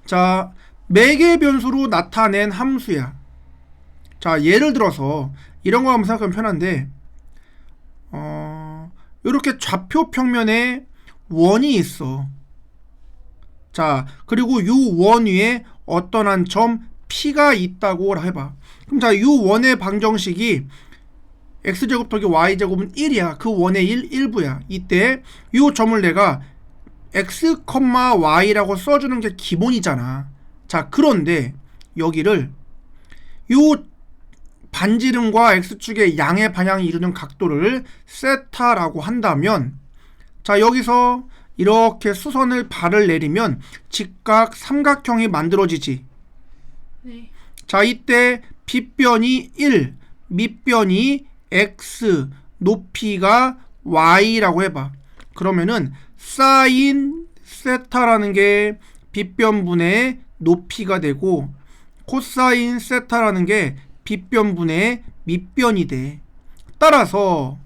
자, 매개 변수로 나타낸 함수야. 자, 예를 들어서 이런 거 한번 생각하면 편한데, 이렇게 좌표 평면에 원이 있어. 자, 그리고 이 원 위에 어떤 한 점 P가 있다고 해봐. 그럼 자, 이 원의 방정식이 x제곱 더하기 y제곱은 1이야. 그 원의 1부야. 이때 이 점을 내가 x, y라고 써주는 게 기본이잖아. 자, 그런데 여기를 이 반지름과 x축의 양의 방향이 이루는 각도를 세타라고 한다면, 자, 여기서 이렇게 수선을 발을 내리면 직각 삼각형이 만들어지지. 네. 자, 이때 빗변이 1, 밑변이 x, 높이가 y라고 해봐. 그러면은 사인 세타라는 게 빗변분의 높이가 되고, 코사인 세타라는 게 빗변분의 밑변이 돼. 따라서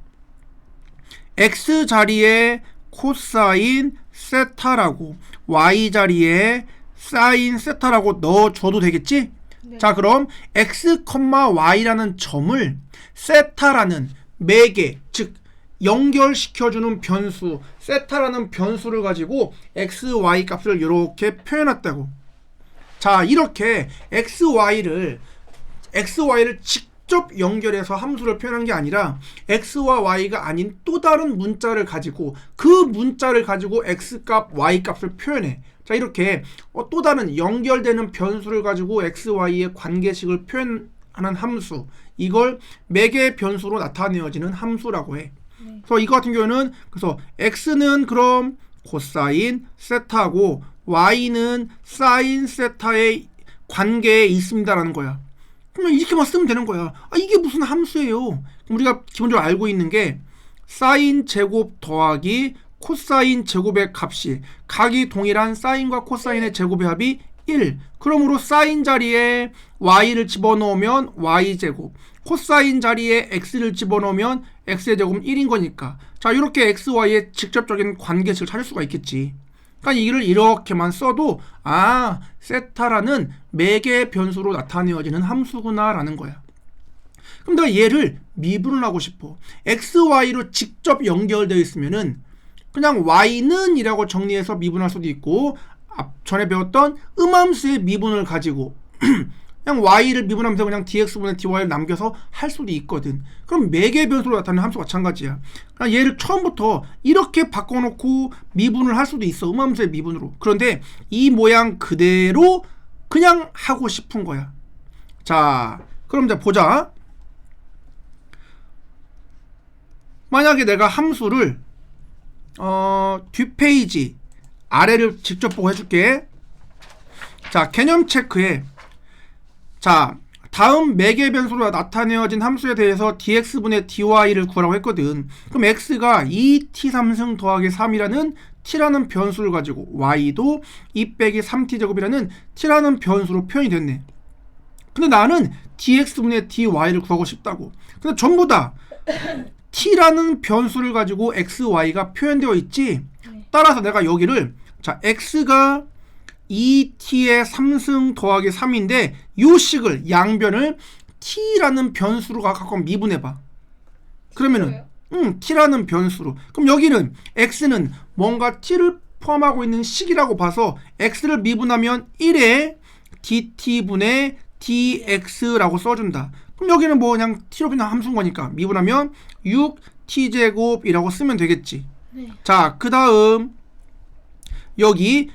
x 자리에 코사인 세타라고, y 자리에 사인 세타라고 넣어줘도 되겠지? 네. 자, 그럼 x, y라는 점을 세타라는 매개, 즉 연결시켜주는 변수, 세타라는 변수를 가지고 x, y 값을 이렇게 표현했다고. 자, 이렇게 xy를 직접 연결해서 함수를 표현한 게 아니라 x와 y가 아닌 또 다른 문자를 가지고 그 문자를 가지고 x값, y값을 표현해. 자, 이렇게 또 다른 연결되는 변수를 가지고 x, y의 관계식을 표현하는 함수, 이걸 매개 변수로 나타내어지는 함수라고 해. 그래서 이거 같은 경우는, 그래서 x는 그럼 코사인 세타고 y는 사인 세타의 관계에 있습니다라는 거야. 그러면 이렇게만 쓰면 되는 거야. 아, 이게 무슨 함수예요? 그럼 우리가 기본적으로 알고 있는 게 사인 제곱 더하기 코사인 제곱의 값이 각이 동일한 사인과 코사인의 제곱의 합이 1. 그러므로 사인 자리에 y를 집어넣으면 y제곱, 코사인 자리에 x를 집어넣으면 x의 제곱은 1인 거니까, 자, 이렇게 x, y의 직접적인 관계식을 찾을 수가 있겠지. 그러니까 이를 이렇게만 써도 아, 세타라는 매개 변수로 나타내어지는 함수구나 라는 거야. 그럼 내가 얘를 미분을 하고 싶어. x, y로 직접 연결되어 있으면은 그냥 y는 이라고 정리해서 미분할 수도 있고, 전에 배웠던 음함수의 미분을 가지고 그냥 y를 미분하면서 그냥 dx분의 dy를 남겨서 할 수도 있거든. 그럼 매개 변수로 나타나는 함수가 마찬가지야. 그냥 얘를 처음부터 이렇게 바꿔놓고 미분을 할 수도 있어. 음함수의 미분으로. 그런데 이 모양 그대로 그냥 하고 싶은 거야. 자, 그럼 이제 보자. 만약에 내가 함수를 뒷페이지 아래를 직접 보고 해줄게. 자, 개념 체크해. 자, 다음 매개 변수로 나타내어진 함수에 대해서 dx분의 dy를 구하라고 했거든. 그럼 x가 2t3승 더하기 3이라는 t라는 변수를 가지고 y도 2 빼기 3t제곱이라는 t라는 변수로 표현이 됐네. 근데 나는 dx분의 dy를 구하고 싶다고. 근데 전부 다 t라는 변수를 가지고 x, y가 표현되어 있지. 따라서 내가 여기를, 자, x가 2t의 3승 더하기 3인데 요 식을, 양변을 t라는 변수로 갖고 미분해봐. 그러면은 t라는 변수로, 그럼 여기는 x는 뭔가 t를 포함하고 있는 식이라고 봐서 x를 미분하면 1에 dt분의 dx라고 써준다. 그럼 여기는 뭐 그냥 t로 그냥 함수인 거니까 미분하면 6t제곱이라고 쓰면 되겠지. 네. 자, 그 다음 여기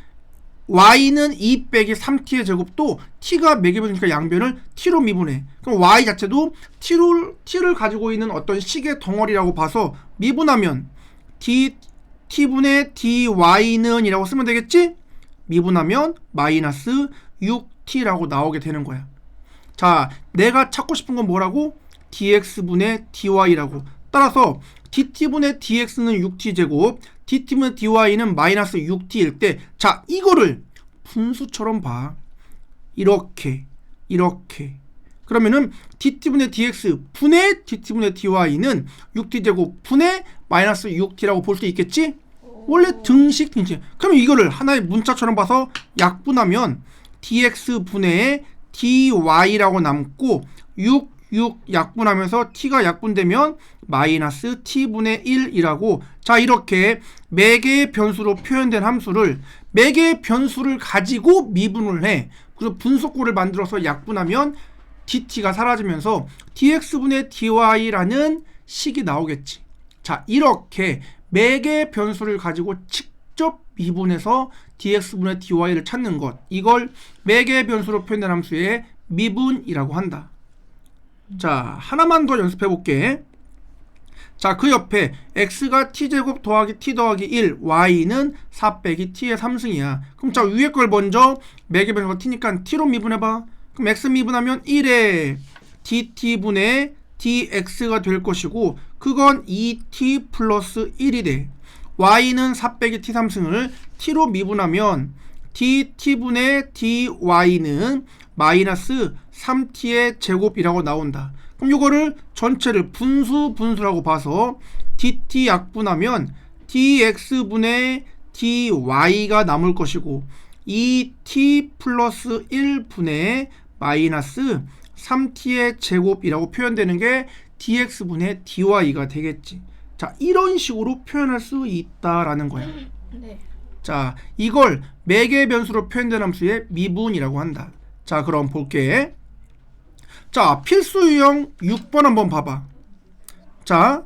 y는 2 빼기 3t의 제곱도 t가 매개변이니까 양변을 t로 미분해. 그럼 y 자체도 t를 가지고 있는 어떤 식의 덩어리라고 봐서 미분하면 t분의 dy는 이라고 쓰면 되겠지? 미분하면 마이너스 6t라고 나오게 되는 거야. 자, 내가 찾고 싶은 건 뭐라고? dx분의 dy라고. 따라서 dt분의 dx는 6t제곱, dt분의 dy는 마이너스 6t일 때, 자, 이거를 분수처럼 봐. 이렇게 그러면은 dt분의 dx 분의 dt분의 dy는 6t제곱 분의 마이너스 6t라고 볼 수 있겠지? 원래 등식. 그러면 이거를 하나의 문자처럼 봐서 약분하면 dx분의 dy라고 남고 6 약분하면서 t가 약분되면 마이너스 t분의 1이라고. 자, 이렇게 매개의 변수로 표현된 함수를 매개의 변수를 가지고 미분을 해. 그래서 분속구를 만들어서 약분하면 dt가 사라지면서 dx분의 dy라는 식이 나오겠지. 자, 이렇게 매개의 변수를 가지고 직접 미분해서 dx분의 dy를 찾는 것, 이걸 매개의 변수로 표현된 함수의 미분이라고 한다. 자, 하나만 더 연습해 볼게. 자, 그 옆에 x가 t제곱 더하기 t 더하기 1, y는 4 빼기 t의 3승이야. 그럼 자, 위에 걸 먼저 매개 변수가 t니까 t로 미분해봐. 그럼 x 미분하면 1에 dt분의 dx가 될 것이고, 그건 2t 플러스 1이 돼. y는 4 빼기 t 3승을 t로 미분하면 dt분의 dy는 마이너스 3t의 제곱이라고 나온다. 그럼 이거를 전체를 분수라고 봐서 dt 약분하면 dx분의 dy가 남을 것이고, 2t 플러스 1분의 마이너스 3t의 제곱이라고 표현되는 게 dx분의 dy가 되겠지. 자, 이런 식으로 표현할 수 있다라는 거야. 네. 자, 이걸 매개 변수로 표현된 함수의 미분이라고 한다. 자, 그럼 볼게. 자, 필수 유형 6번 한번 봐봐. 자,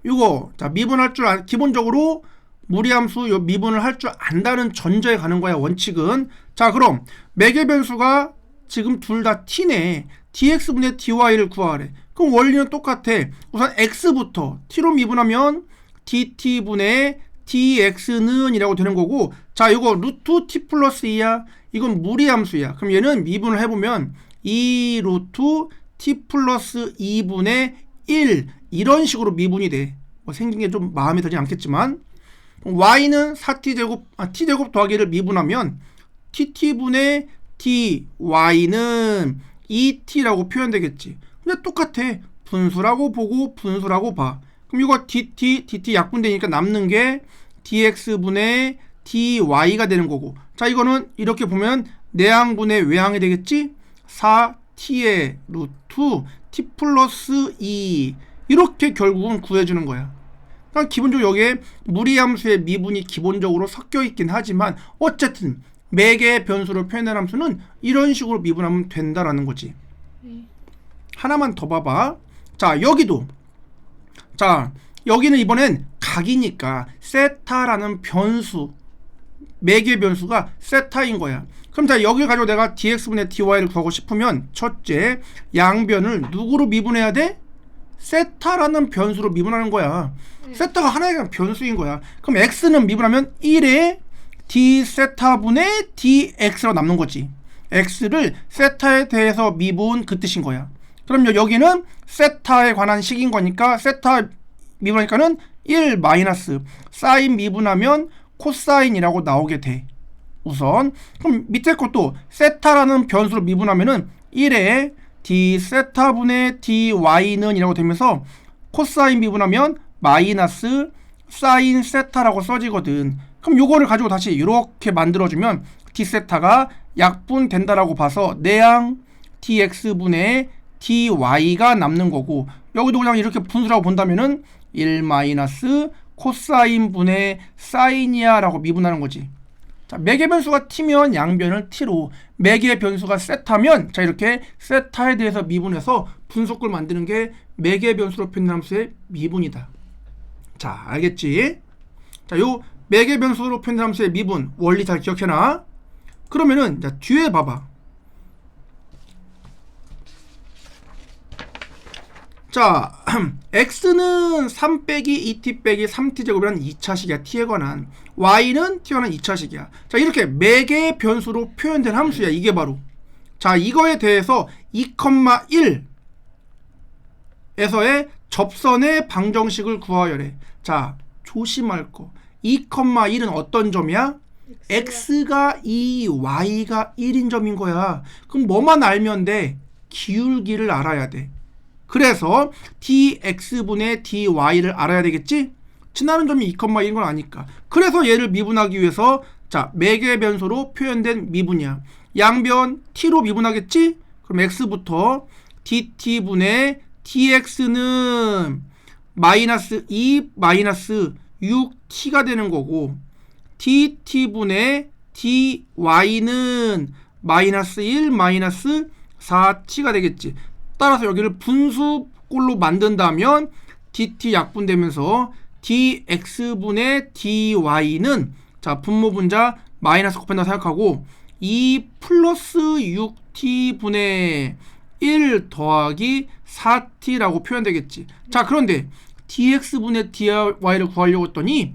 이거 자, 미분할 줄 기본적으로 무리함수 요 미분을 할 줄 안다는 전제에 가는 거야, 원칙은. 자, 그럼 매개 변수가 지금 둘 다 t네. dx분의 dy를 구하래. 그럼 원리는 똑같아. 우선 x부터 t로 미분하면 dt분의 dx는 이라고 되는 거고, 자, 이거 루트 t 플러스 2야. 이건 무리함수야. 그럼 얘는 미분을 해보면 2 루트 t 플러스 2분의 1 이런 식으로 미분이 돼. 뭐 생긴 게 좀 마음에 들지 않겠지만, y는 4t제곱 t제곱 더하기를 미분하면 tt분의 dy는 2t라고 표현되겠지. 근데 똑같아. 분수라고 보고 분수라고 봐. 그럼 이거 dt 약분되니까 남는 게 dx분의 dy가 되는 거고, 자, 이거는 이렇게 보면 내항분의 외항이 되겠지. 4t의 루트 t 플러스 2 이렇게 결국은 구해주는 거야. 그러니까 기본적으로 여기에 무리함수의 미분이 기본적으로 섞여 있긴 하지만 어쨌든 매개의 변수로 표현한 함수는 이런 식으로 미분하면 된다라는 거지. 하나만 더 봐봐. 자, 여기도. 자, 여기는 이번엔 각이니까 세타라는 변수, 매개 변수가 세타인 거야. 그럼 자, 여기를 가지고 내가 dx분의 dy를 구하고 싶으면 첫째, 양변을 누구로 미분해야 돼? 세타라는 변수로 미분하는 거야. 세타가 하나의 변수인 거야. 그럼 x는 미분하면 1에 d 세타분의 dx로 남는 거지. x를 세타에 대해서 미분, 그 뜻인 거야. 그럼 여기는 세타에 관한 식인 거니까 세타 미분하니까는 1 마이너스 사인 미분하면 코사인이라고 나오게 돼. 우선 그럼 밑에 것도 세타라는 변수로 미분하면은 1에 d 세타분의 dy는 이라고 되면서 코사인 미분하면 마이너스 사인 세타라고 써지거든. 그럼 요거를 가지고 다시 이렇게 만들어주면 d 세타가 약분된다라고 봐서 내항 dx분의 dy가 남는 거고, 여기도 그냥 이렇게 분수라고 본다면은 1 마이너스 코사인 분의 사인이야 라고 미분하는 거지. 자, 매개 변수가 t면 양변을 t로, 매개 변수가 세타면 자, 이렇게 세타에 대해서 미분해서 분속을 만드는 게 매개 변수로 표현된 함수의 미분이다. 자, 알겠지? 자, 요 매개 변수로 표현된 함수의 미분 원리 잘 기억해놔. 그러면은 자, 뒤에 봐봐. 자, x는 3 빼기 2t 빼기 3t 제곱이라는 2차식이야. t에 관한. y는 t에 관한 2차식이야. 자, 이렇게 매개의 변수로 표현된 함수야. 이게 바로. 자, 이거에 대해서 2,1 에서의 접선의 방정식을 구하여래. 자, 조심할 거. 2,1은 어떤 점이야? x가 2, y가 1인 점인 거야. 그럼 뭐만 알면 돼? 기울기를 알아야 돼. 그래서 dx분의 dy를 알아야 되겠지? 지나는 점이 2,1인 걸 아니까. 그래서 얘를 미분하기 위해서 자, 매개 변수로 표현된 미분이야. 양변 t로 미분하겠지? 그럼 x부터 dt분의 dx는 마이너스 2 마이너스 6t가 되는 거고, dt분의 dy는 마이너스 1 마이너스 4t가 되겠지. 따라서 여기를 분수꼴로 만든다면 dt 약분되면서 dx분의 dy는 자, 분모분자 마이너스 곱한다 생각하고 2 플러스 6t분의 1 더하기 4t라고 표현되겠지. 자, 그런데 dx분의 dy를 구하려고 했더니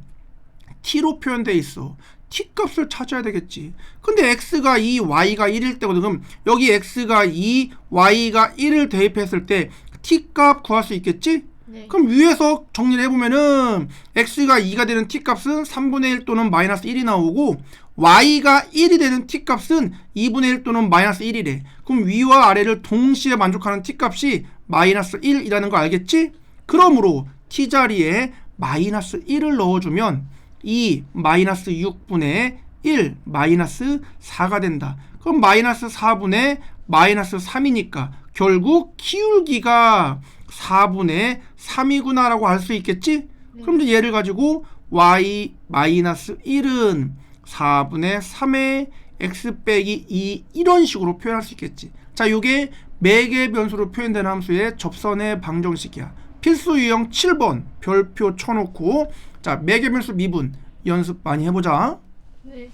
t로 표현되어 있어. t 값을 찾아야 되겠지. 근데 x가 2, y가 1일 때거든. 그럼 여기 x가 2, y가 1을 대입했을 때 t 값 구할 수 있겠지? 네. 그럼 위에서 정리를 해보면은 x가 2가 되는 t 값은 3분의 1 또는 마이너스 1이 나오고, y가 1이 되는 t 값은 2분의 1 또는 마이너스 1이래. 그럼 위와 아래를 동시에 만족하는 t 값이 마이너스 1이라는 거 알겠지? 그러므로 t 자리에 마이너스 1을 넣어주면 2 마이너스 6분의 1 마이너스 4가 된다. 그럼 마이너스 4분의 마이너스 3이니까 결국 기울기가 4분의 3이구나 라고 할 수 있겠지? 네. 그럼 이제 얘를 가지고 y 마이너스 1은 4분의 3의 x 빼기 2 이런 식으로 표현할 수 있겠지. 자, 요게 매개 변수로 표현된 함수의 접선의 방정식이야. 필수 유형 7번 별표 쳐놓고 자, 매개 변수 미분 연습 많이 해보자. 네.